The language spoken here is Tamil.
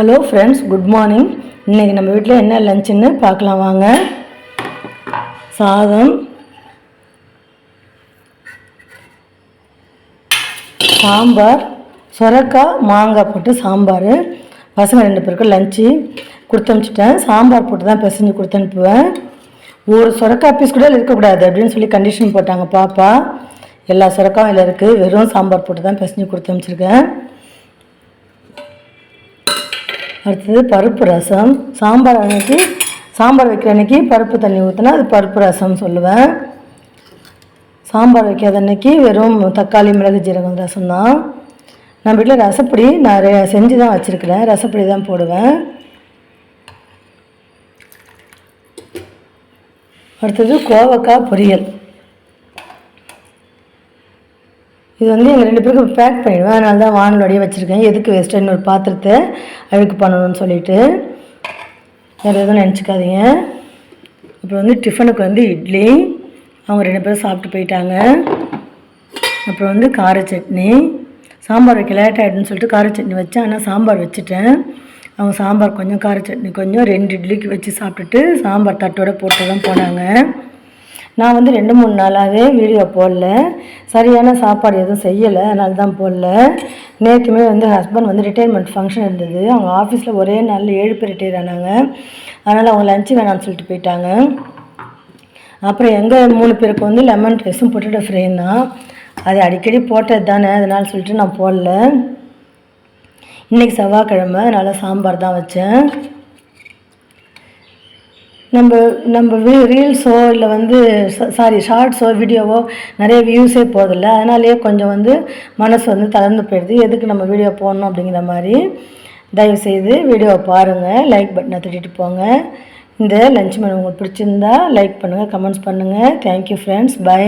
Hello friends, good morning. இன்றைக்கி நம்ம வீட்டில் என்ன லஞ்சுன்னு பார்க்கலாம் வாங்க. சாதம், சாம்பார், சொரக்காய் மாங்காய் போட்டு சாம்பார். பசங்க 2 பேருக்கும் லஞ்சு கொடுத்து அனுப்பிச்சிட்டேன். சாம்பார் போட்டு தான் பிசைஞ்சு கொடுத்து அனுப்புவேன். ஒரு சொரக்காய் பீஸ் கூட இருக்கக்கூடாது அப்படின்னு சொல்லி கண்டிஷன் போட்டாங்க பாப்பா. எல்லா சொரக்காயும் இதில் இருக்குது. வெறும் சாம்பார் போட்டு தான் பிசைஞ்சு கொடுத்து அனுப்பிச்சிருக்கேன். அடுத்தது பருப்பு ரசம். சாம்பார் வைக்கிற அன்றைக்கி பருப்பு தண்ணி ஊற்றினா அது பருப்பு ரசம் சொல்லுவேன். சாம்பார் வைக்காத அன்றைக்கி வெறும் தக்காளி மிளகு ஜீரகம் ரசம் தான். நான் வீட்டில் ரசப்பொடி நான் செஞ்சு தான் வச்சுருக்கிறேன். ரசப்பொடி தான் போடுவேன். அடுத்தது கோவக்காய் பொரியல். இது எங்கள் 2 பேருக்கு பேக் பண்ணிடுவேன். அதனால தான் வானலோடையே வச்சுருக்கேன். எதுக்கு வேஸ்ட்டு இன்னொரு பாத்திரத்தை அழுக்கு பண்ணணும்னு சொல்லிவிட்டு வேறு எதுவும் நினச்சிக்காதீங்க. அப்புறம் டிஃபனுக்கு இட்லி. அவங்க 2 பேரும் சாப்பிட்டு போயிட்டாங்க. அப்புறம் கார சட்னி. சாம்பார் வைக்க லேட் ஆகிடுன்னு சொல்லிட்டு கார சட்னி வச்சேன். ஆனால் சாம்பார் வச்சுட்டேன். அவங்க சாம்பார் கொஞ்சம் கார சட்னி கொஞ்சம் 2 இட்லிக்கு வச்சு சாப்பிட்டுட்டு சாம்பார் தட்டோடு போட்டு தான் போனாங்க. நான் 2-3 நாளாகவே வீடியோ போடல. சரியான சாப்பாடு எதுவும் செய்யலை, அதனால தான் போடல. நேற்றுமே ஹஸ்பண்ட் ரிட்டைர்மெண்ட் ஃபங்க்ஷன் இருந்தது. அவங்க ஆஃபீஸில் ஒரே நாளில் 7 பேர் ரிட்டையர் ஆனாங்க. அதனால் அவங்க லஞ்சு வேணான்னு சொல்லிட்டு போயிட்டாங்க. அப்புறம் எங்கள் 3 பேருக்கு லெமன் ரைஸும் பொட்டேட்டோ ஃப்ரையும் தான். அது அடிக்கடி போட்டது தானே, அதனால் சொல்லிட்டு நான் போடல. இன்றைக்கி செவ்வாய்க்கிழமை, அதனால் சாம்பார் தான் வச்சேன். நம்ம ரீல்ஸோ இல்லை ஷார்ட்ஸோ வீடியோவோ நிறைய வியூஸே போதில்லை. அதனாலேயே கொஞ்சம் மனசு தளர்ந்து போயிடுது. எதுக்கு நம்ம வீடியோ போடணும் அப்படிங்கிற மாதிரி. தயவுசெய்து வீடியோவை பாருங்கள், லைக் பட்டனை தட்டிட்டு போங்க. இந்த லஞ்ச் மெனு உங்களுக்கு பிடிச்சிருந்தா லைக் பண்ணுங்கள், கமெண்ட்ஸ் பண்ணுங்கள். Thank you friends, by.